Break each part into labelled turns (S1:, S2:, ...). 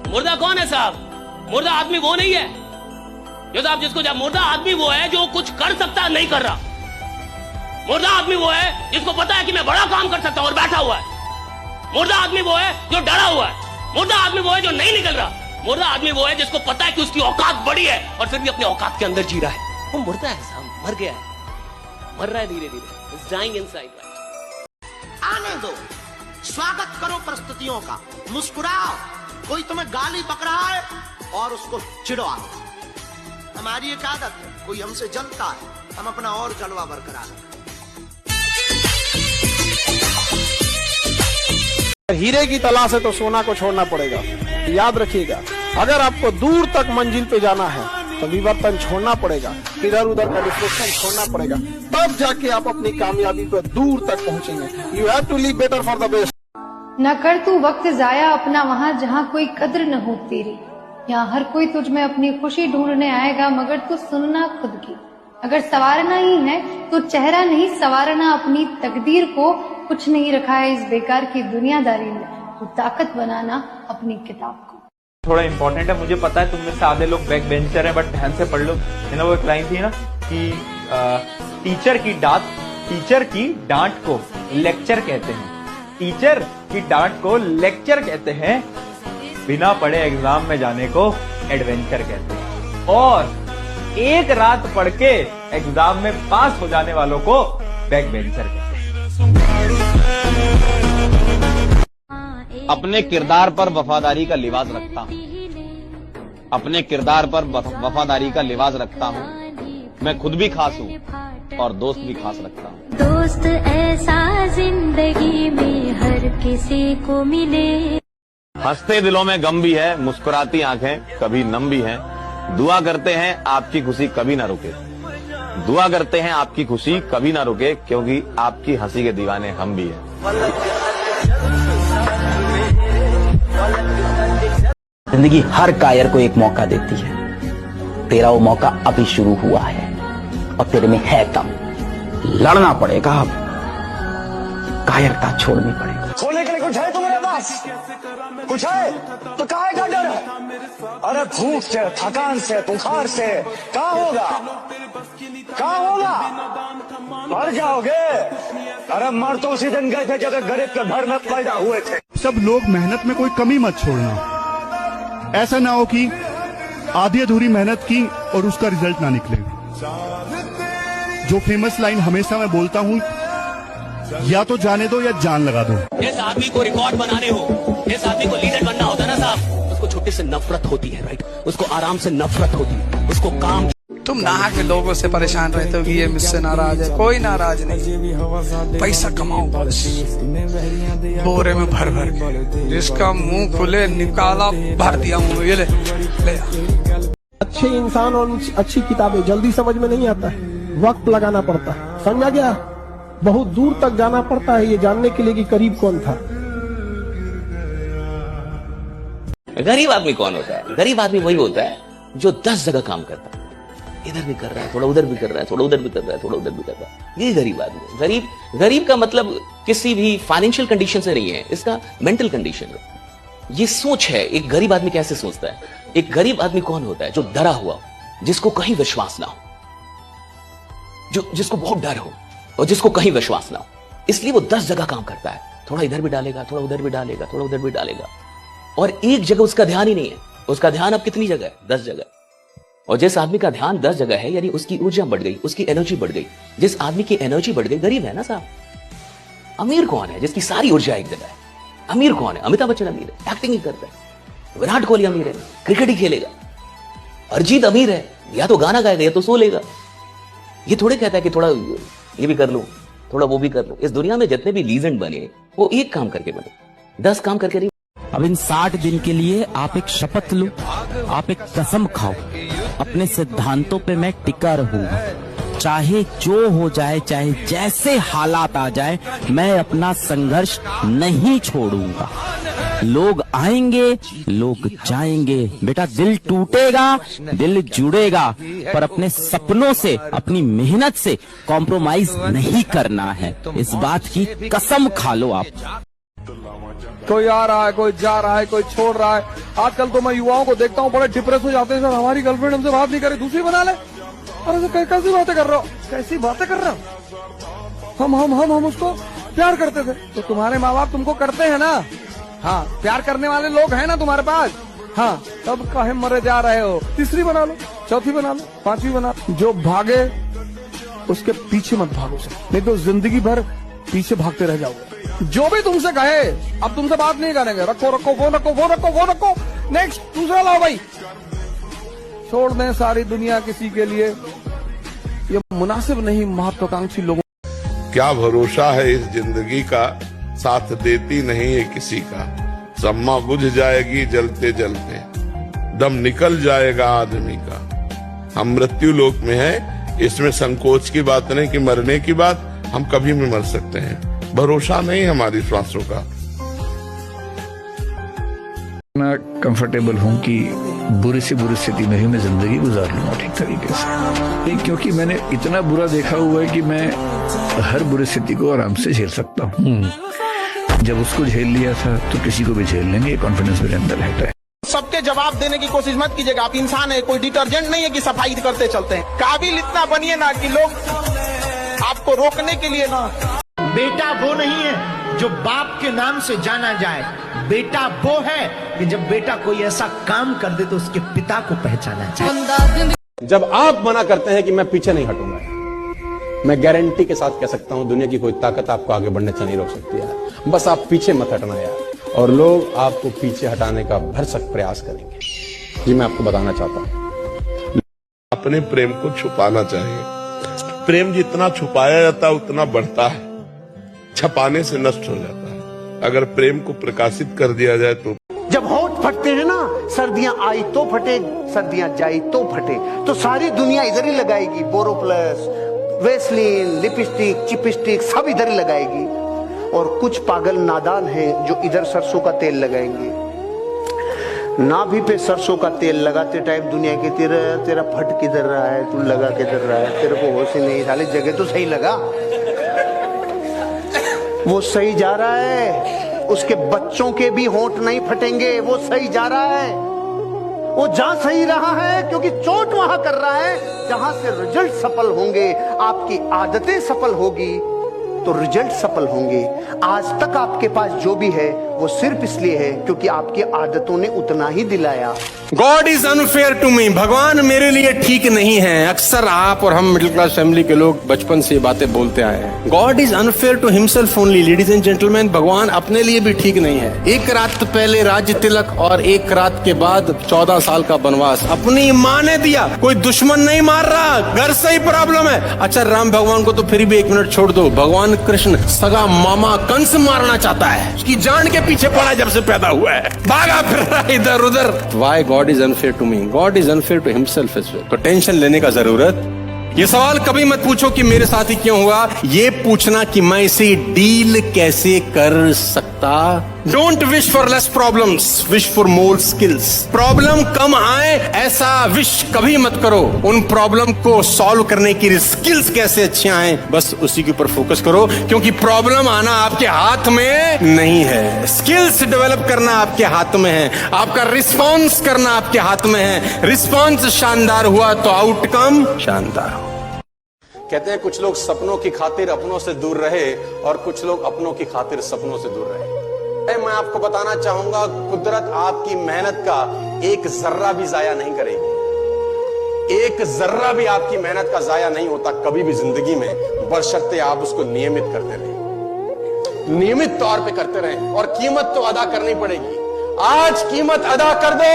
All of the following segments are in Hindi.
S1: मुर्दा कौन है साहब? मुर्दा आदमी वो नहीं है जो साहब मुर्दा आदमी वो है जो कुछ कर सकता है, नहीं कर रहा। मुर्दा आदमी वो है जिसको पता है कि मैं बड़ा काम कर सकता हूं और बैठा हुआ है। मुर्दा आदमी वो है जो डरा हुआ है। मुर्दा आदमी वो है जो नहीं निकल रहा। मुर्दा आदमी वो है जिसको पता है कि उसकी औकात बड़ी है और फिर भी अपने औकात के अंदर जी रहा है। वो मुर्दा है साहब, मर गया है, मर रहा है धीरे धीरे, इट्स डाइंग इनसाइड।
S2: आने दो, स्वागत करो परिस्थितियों का, मुस्कुराओ। कोई तुम्हें गाली बक रहा है और उसको चिढ़ाओ। हमारी एक आदत है, कोई हमसे जलता है, हम अपना और जलवा बरकरार रखें।
S3: हीरे की तलाश है तो सोना को छोड़ना पड़ेगा। याद रखिएगा, अगर आपको दूर तक मंजिल पे जाना है तो विवर्तन छोड़ना पड़ेगा, इधर उधर का डिस्ट्रैक्शन छोड़ना पड़ेगा, तब जाके आप अपनी कामयाबी पर दूर तक पहुंचेंगे। You have to live better for the best.
S4: न कर तू वक्त जाया अपना वहाँ जहाँ कोई कद्र न हो तेरी। यहाँ हर कोई तुझ में अपनी खुशी ढूंढने आएगा, मगर तू सुनना खुद की। अगर संवारना ही है तो चेहरा नहीं संवारना अपनी तकदीर को। कुछ नहीं रखा है इस बेकार की दुनियादारी में, तो ताकत बनाना अपनी किताब को।
S5: थोड़ा इम्पोर्टेंट है, मुझे पता है तुम में से आधे लोग बैक बेंचर हैं, बट ध्यान से पढ़ लो। वो एक लाइन थी ना कि टीचर की डांट को लेक्चर कहते हैं। टीचर की डांट को लेक्चर कहते हैं। बिना पढ़े एग्जाम में जाने को एडवेंचर कहते हैं। और एक रात पढ़ के एग्जाम में पास हो जाने वालों को बैक बेंचर कहते हैं।
S6: अपने किरदार पर वफादारी का लिबास रखता हूँ। अपने किरदार पर वफादारी का लिबास रखता हूँ। मैं खुद भी खास हूँ और दोस्त भी खास रखता हूँ।
S7: दोस्त ऐसा जिंदगी में हर किसी को मिले।
S6: हंसते दिलों में गम भी है, मुस्कुराती आंखें कभी नम भी हैं। दुआ करते हैं आपकी खुशी कभी ना रुके। दुआ करते हैं आपकी खुशी कभी ना रुके, क्योंकि आपकी हंसी के दीवाने हम भी हैं।
S8: जिंदगी हर कायर को एक मौका देती है। तेरा वो मौका अभी शुरू हुआ है और तेरे में है कम। लड़ना पड़ेगा, अब कायरता छोड़नी पड़ेगी।
S9: खोने के लिए कुछ है तुम्हारे पास? कुछ है तो काहे का डर है? अरे भूख से, थकान से, बुखार से कहाँ होगा? मर जाओगे। अरे मर तो उसी दिन गए थे जब गरीब के घर में पैदा हुए थे।
S10: सब लोग मेहनत में कोई कमी मत छोड़ना। ऐसा ना हो कि आधी अधूरी मेहनत की और उसका रिजल्ट ना निकले। जो फेमस लाइन हमेशा मैं बोलता हूँ, या तो जाने दो या जान लगा दो।
S1: इस आदमी को रिकॉर्ड बनाने हो, इस आदमी को लीडर बनना होता है ना साहब, उसको छोटे से नफरत होती है, राइट? उसको आराम से नफरत होती है, उसको काम।
S11: तुम नहा के लोगों से परेशान रहते हो कि ये मुझसे नाराज है। कोई नाराज नहीं, पैसा कमाओ बस, बोरे में भर भर के। जिसका मुंह खुले निकाला, भर दिया मुंह, ये ले।
S3: अच्छे इंसान और अच्छी किताबें जल्दी समझ में नहीं आता है, वक्त लगाना पड़ता है। समझा गया? बहुत दूर तक जाना पड़ता है ये जानने के लिए कि करीब कौन था।
S1: गरीब आदमी कौन होता है? गरीब आदमी वही होता है जो 10 जगह काम करता है। इधर भी कर रहा है, थोड़ा उधर भी कर रहा है, थोड़ा उधर भी कर रहा है, थोड़ा उधर भी कर रहा है। ये गरीब आदमी है। गरीब का मतलब किसी भी फाइनेंशियल कंडीशन से नहीं है, इसका मेंटल कंडीशन है। ये सोच है। एक गरीब आदमी कैसे सोचता है? एक गरीब आदमी कौन होता है? जो डरा हुआ हो, जिसको कहीं विश्वास ना हो, जिसको बहुत डर हो और जिसको कहीं विश्वास ना हो। इसलिए वो 10 जगह काम करता है। थोड़ा इधर भी डालेगा, थोड़ा उधर भी डालेगा, थोड़ा उधर भी डालेगा, और एक जगह उसका ध्यान ही नहीं है। उसका ध्यान अब कितनी जगह है? 10 जगह। और जिस आदमी का ध्यान 10 जगह है, यानी उसकी ऊर्जा बढ़ गई, उसकी एनर्जी बढ़ गई। जिस आदमी की एनर्जी बढ़ गई, गरीब है ना साहब। अमीर कौन है? जिसकी सारी ऊर्जा एक जगह है। अमीर कौन है? अमिताभ बच्चन अमीर है, एक्टिंग ही करता है। विराट कोहली अमीर है, क्रिकेट ही खेलेगा। अरिजीत अमीर है, या तो गाना गाएगा या तो सो लेगा। ये थोड़े कहता है कि थोड़ा ये भी कर लूं, थोड़ा वो भी कर लूं। इस दुनिया में जितने भी लीजेंड बने, वो एक काम करके बने, 10 काम करके नहीं।
S8: अब इन 60 दिन के लिए आप एक शपथ लो, आप एक कसम खाओ, अपने सिद्धांतों पे मैं टिका रहूंगा। चाहे जो हो जाए, चाहे जैसे हालात आ जाए, मैं अपना संघर्ष नहीं छोड़ूंगा। लोग आएंगे, लोग जाएंगे, बेटा दिल टूटेगा, दिल जुड़ेगा, पर अपने सपनों से, अपनी मेहनत से कॉम्प्रोमाइज नहीं करना है। इस बात की कसम खा लो आप।
S11: कोई आ रहा है, कोई जा रहा है, कोई छोड़ रहा है। आजकल तो मैं युवाओं को देखता हूँ बड़े डिप्रेस हो जाते हैं, सर हमारी गर्लफ्रेंड हमसे बात नहीं करे, दूसरी बना ले। अरे सर कैसी बातें कर रहे हो, कैसी बातें कर रहे हो? हम उसको प्यार करते थे, तो तुम्हारे माँ बाप तुमको करते हैं ना। हाँ, प्यार करने वाले लोग हैं ना तुम्हारे पास। हाँ, तब काहे मरे जा रहे हो? तीसरी बना लो, चौथी बना लो, पांचवी बना लो। जो भागे उसके पीछे मत भागो सर, नहीं तो जिंदगी भर पीछे भागते रह जाओगे। जो भी तुमसे कहे अब तुमसे बात नहीं करेंगे, रखो रखो वो रखो वो रखो वो रखो, नेक्स्ट दूसरा लाओ भाई। छोड़ दें सारी दुनिया किसी के लिए, ये मुनासिब नहीं महत्वाकांक्षी लोगों।
S12: क्या भरोसा है इस जिंदगी का, साथ देती नहीं है किसी का। सम्मा बुझ जाएगी जलते जलते, दम निकल जाएगा आदमी का। हम मृत्यु लोक में है, इसमें संकोच की बात नहीं कि मरने की बात, हम कभी भी मर सकते हैं। भरोसा नहीं हमारी श्वासों का।
S13: मैं कंफर्टेबल हूँ कि बुरी से बुरी स्थिति में भी मैं जिंदगी गुजार लूंगा ठीक तरीके से, क्योंकि मैंने इतना बुरा देखा हुआ है कि मैं हर बुरी स्थिति को आराम से झेल सकता हूँ। जब उसको झेल लिया था तो किसी को भी झेल लेंगे, ये कॉन्फिडेंस मेरे अंदर है।
S3: सबके जवाब देने की कोशिश मत कीजिएगा, आप इंसान है, कोई डिटर्जेंट नहीं है कि सफाई करते चलते हैं। काबिल इतना बनिए ना कि लोग आपको रोकने के लिए ना।
S2: बेटा वो नहीं है जो बाप के नाम से जाना जाए, बेटा वो है कि जब बेटा कोई ऐसा काम कर दे तो उसके पिता को पहचाना जाए।
S14: जब आप मना करते हैं कि मैं पीछे नहीं हटूंगा, मैं गारंटी के साथ कह सकता हूं दुनिया की कोई ताकत आपको आगे बढ़ने से नहीं रोक सकती यार। बस आप पीछे मत हटना यार, और लोग आपको पीछे हटाने का भरसक प्रयास करेंगे। ये मैं आपको बताना चाहता हूं।
S12: अपने प्रेम को छुपाना चाहिए। प्रेम जितना छुपाया जाता है उतना बढ़ता है, छपाने से नष्ट हो जाता है। अगर प्रेम को प्रकाशित कर दिया जाए तो
S2: जब होठ फटते हैं ना, सर्दियां आई तो फटे, सर्दियां जाई तो फटे, तो सारी दुनिया इधर ही लगाएगी। बोरोप्लस, वेस्लिन, लिपस्टिक, चिपस्टिक सब इधर ही लगाएगी। और कुछ पागल नादान हैं जो इधर सरसों का तेल लगाएंगे। नाभि पे सरसों का तेल लगाते टाइम दुनिया के तेरा फट किधर रहा है, तू लगा किधर रहा है, तेरे को होश ही नहीं, साले जगह तो सही लगा। वो सही जा रहा है, उसके बच्चों के भी होंठ नहीं फटेंगे, वो सही जा रहा है। वो जा सही रहा है क्योंकि चोट वहां कर रहा है जहां से रिजल्ट सफल होंगे। आपकी आदतें सफल होगी तो रिजल्ट सफल होंगे। आज तक आपके पास जो भी है वो सिर्फ इसलिए है क्योंकि आपकी आदतों ने उतना ही दिलाया।
S15: God is unfair to me, भगवान मेरे लिए ठीक नहीं है। अक्सर आप और हम मिडिल क्लास फैमिली के लोग बचपन से ये बातें बोलते आए हैं। God is unfair to himself only. Ladies and gentleman, भगवान अपने लिए भी ठीक नहीं है। एक रात पहले राज्य तिलक और एक रात के बाद 14 साल का वनवास अपनी माँ ने दिया। कोई दुश्मन नहीं मार रहा, घर से ही प्रॉब्लम है। अच्छा, राम भगवान को तो फिर भी 1 मिनट छोड़ दो, भगवान कृष्ण सगा मामा कंस मारना चाहता है, उसकी जान के पीछे पड़ा जब से पैदा हुआ है, भागा फिर रहा है इधर उधर। Why God is unfair to me? God is unfair to himself as well. तो टेंशन लेने का जरूरत, ये सवाल कभी मत पूछो कि मेरे साथ ही क्यों हुआ, ये पूछना कि मैं इसे डील कैसे कर सकता। Don't wish for less problems, wish for more skills. Problem कम आए ऐसा विश कभी मत करो, उन प्रॉब्लम को सॉल्व करने की स्किल्स कैसे अच्छी आए बस उसी के ऊपर फोकस करो, क्योंकि प्रॉब्लम आना आपके हाथ में नहीं है, स्किल्स डेवलप करना आपके हाथ में है, आपका रिस्पॉन्स करना आपके हाथ में है। रिस्पॉन्स शानदार हुआ तो आउटकम शानदार हो।
S14: कहते हैं कुछ लोग सपनों की खातिर अपनों से दूर रहे और कुछ लोग अपनों की खातिर सपनों से दूर रहे। मैं आपको बताना चाहूंगा, कुदरत आपकी मेहनत का एक जर्रा भी जाया नहीं करेगी। एक जर्रा भी आपकी मेहनत का जाया नहीं होता कभी भी जिंदगी में, बशर्ते आप उसको नियमित करते रहें, नियमित तौर पे करते रहें। और कीमत तो अदा करनी पड़ेगी। आज कीमत अदा कर दो,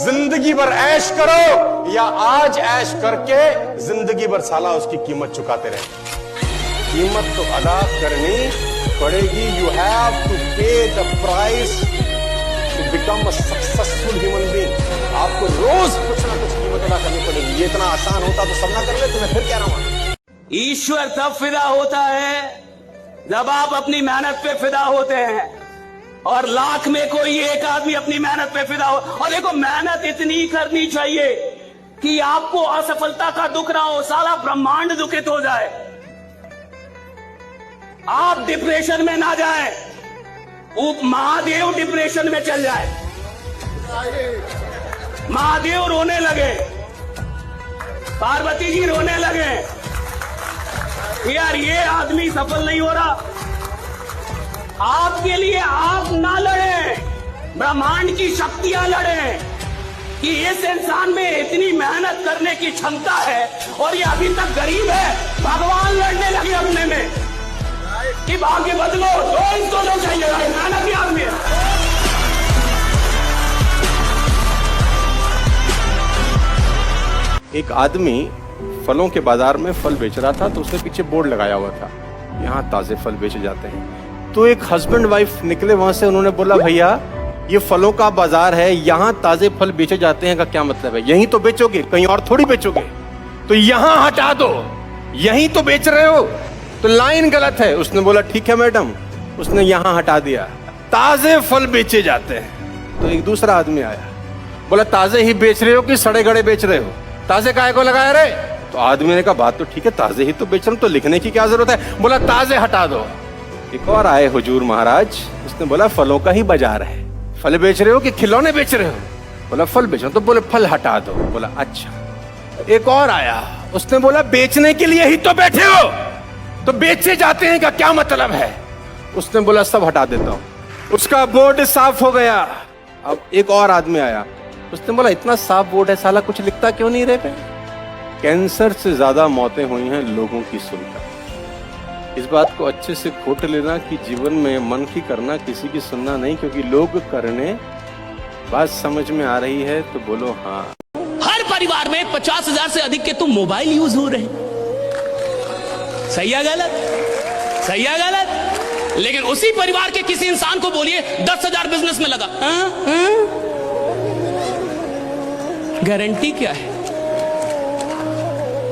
S14: जिंदगी भर ऐश करो, या आज ऐश करके जिंदगी भर साला उसकी कीमत चुकाते रहे। कीमत तो अदा करनी पड़ेगी। You have to pay the price to become a successful human being. आपको रोज कुछ ना कुछ कीमत अदा करनी पड़ेगी। ये इतना आसान होता तो सब ना कर लेते, मैं फिर कह रहा हूं।
S1: ईश्वर तब फिदा होता है जब आप अपनी मेहनत पे फिदा होते हैं, और लाख में कोई एक आदमी अपनी मेहनत पे फिदा हो। और देखो, मेहनत इतनी करनी चाहिए कि आपको असफलता का दुख ना हो, सारा ब्रह्मांड दुखित हो जाए, आप डिप्रेशन में ना जाएं,
S16: वो महादेव डिप्रेशन में चल जाए, महादेव रोने लगे, पार्वती जी रोने लगे, यार ये आदमी सफल नहीं हो रहा। आपके लिए आप ना लड़े, ब्रह्मांड की शक्तियां लड़े कि इस इंसान में इतनी मेहनत करने की क्षमता है और ये अभी तक गरीब है। भगवान लड़ने लगे अपने में कि भाग्य बदलो, तो इसको तो चाहिए, मेहनती आदमी है।
S15: एक आदमी फलों के बाजार में फल बेच रहा था, तो उसने पीछे बोर्ड लगाया हुआ था, यहाँ ताजे फल बेचे जाते हैं। तो एक हस्बैंड वाइफ निकले वहां से, उन्होंने बोला भैया ये फलों का बाजार है, यहाँ ताजे फल बेचे जाते हैं का क्या मतलब है? यहीं तो बेचोगे, कहीं और थोड़ी बेचोगे, तो यहाँ हटा दो, यहीं तो बेच रहे हो, तो लाइन गलत है। उसने बोला ठीक है मैडम, उसने यहाँ हटा दिया, ताजे फल बेचे जाते हैं। तो एक दूसरा आदमी आया, बोला ताजे ही बेच रहे हो कि सड़े गड़े बेच रहे हो? ताजे काहे को लगाया रे? तो आदमी ने कहा बात तो ठीक है, ताजे ही तो बेच रहा हूं, तो लिखने की क्या जरूरत है? बोला ताजे हटा दो। एक और आए हुजूर महाराज, उसने बोला फलों का ही बाजार है, फल बेच रहे हो कि खिलौने बेच रहे हो? बोला फल बेच रहा हूं। तो बोले फल हटा दो। बोला अच्छा। एक और आया, उसने बोला बेचने के लिए ही तो बैठे हो, तो बेचे जाते हैं का क्या मतलब है? उसने बोला सब हटा देता हूं। उसका बोर्ड साफ हो गया। अब एक और आदमी आया, उसने बोला इतना साफ बोर्ड है, साला कुछ लिखता क्यों नहीं रहे पे? कैंसर से ज्यादा मौतें हुई हैं लोगों की सुनकर। इस बात को अच्छे से खोट लेना कि जीवन में मन की करना, किसी की सुनना नहीं, क्योंकि लोग करने। बात समझ में आ रही है तो बोलो हाँ।
S1: हर परिवार में 50,000 से अधिक के तो मोबाइल यूज हो रहे हैं। सही है गलत? सही है गलत? लेकिन उसी परिवार के किसी इंसान को बोलिए 10,000 बिजनेस में लगा, गारंटी क्या है?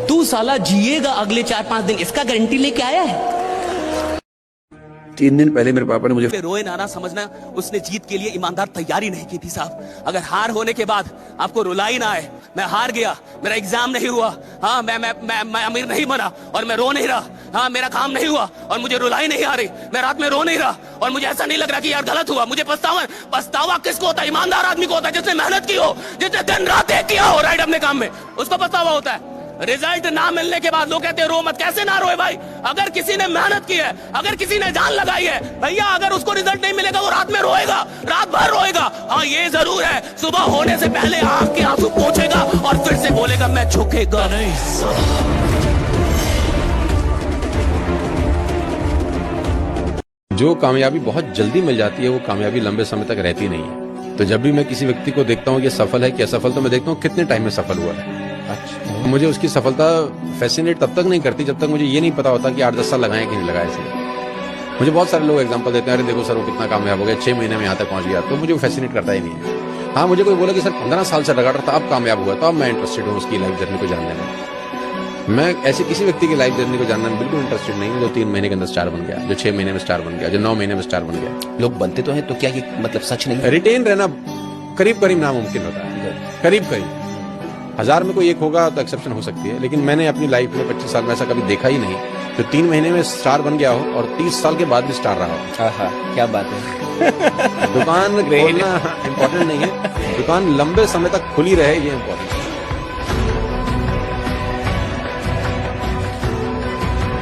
S1: तू साला जिएगा अगले 4-5 दिन, इसका गारंटी लेके आया है?
S17: 3 दिन पहले मेरे पापा ने मुझे
S1: रोए नाना समझना उसने जीत के लिए ईमानदार तैयारी नहीं की थी साहब। अगर हार होने के बाद आपको रुलाई ना आए, मैं हार गया, मेरा एग्जाम नहीं हुआ, हाँ मैं अमीर नहीं बना और मैं रो नहीं रहा, हाँ मेरा काम नहीं हुआ और मुझे रुलाई नहीं आ रही, मैं रात में रो नहीं रहा और मुझे ऐसा नहीं लग रहा कि यार गलत हुआ, मुझे पछतावा किसको होता है? ईमानदार आदमी को होता है, जिसने मेहनत की हो, जिसने दिन रात एक किया हो राइट अपने काम में, उसको पछतावा होता है। रिजल्ट ना मिलने के बाद लोग कहते हैं रो मत। कैसे ना रोए भाई? अगर किसी ने मेहनत की है, अगर किसी ने जान लगाई है, भैया अगर उसको रिजल्ट नहीं मिलेगा वो रात में रोएगा, रात भर रोएगा। हाँ ये जरूर है, सुबह होने से पहले आंख के आंसू पोंछेगा और फिर से बोलेगा मैं झुकेगा नहीं।
S18: जो कामयाबी बहुत जल्दी मिल जाती है वो कामयाबी लंबे समय तक रहती नहीं है। तो जब भी मैं किसी व्यक्ति को देखता हूँ कि सफल है कि असफल, तो मैं देखता हूँ कितने टाइम में सफल हुआ है। अच्छा। मुझे उसकी सफलता फैसिनेट तब तक नहीं करती जब तक मुझे ये नहीं पता होता कि 8-10 साल लगाए कि नहीं लगाए इसने। मुझे बहुत सारे लोग एग्जांपल देते हैं, अरे देखो सर वो कितना कामयाब हो गया, 6 महीने में यहाँ तक पहुंच गया, तो मुझे वो फैसिनेट करता ही नहीं है। हाँ मुझे कोई बोला कि सर 15 साल से लगा रहा था, अब कामयाब हुआ, तो अब मैं इंटरेस्टेड हूँ उसकी लाइफ जर्नी को जानने में। मैं ऐसे किसी व्यक्ति की लाइफ जर्नी को जानने में बिल्कुल इंटरेस्टेड नहीं हूँ जो 3 महीने के अंदर स्टार बन गया, जो 6 महीने में स्टार बन गया, जो 9 महीने में स्टार बन गया।
S1: लोग बनते तो हैं, तो क्या ये मतलब सच नहीं?
S18: रिटेन रहना करीब करीब नामुमकिन होता है, करीब करीब 1000 में कोई एक होगा तो एक्सेप्शन हो सकती है, लेकिन मैंने अपनी लाइफ में 25 साल में ऐसा कभी देखा ही नहीं जो 3 महीने में स्टार बन गया हो और 30 साल के बाद भी स्टार रहा हो।
S1: आहा, क्या बात है।
S18: दुकान खोलना इम्पोर्टेंट नहीं है, दुकान लंबे समय तक खुली रहे ये इम्पोर्टेंट है।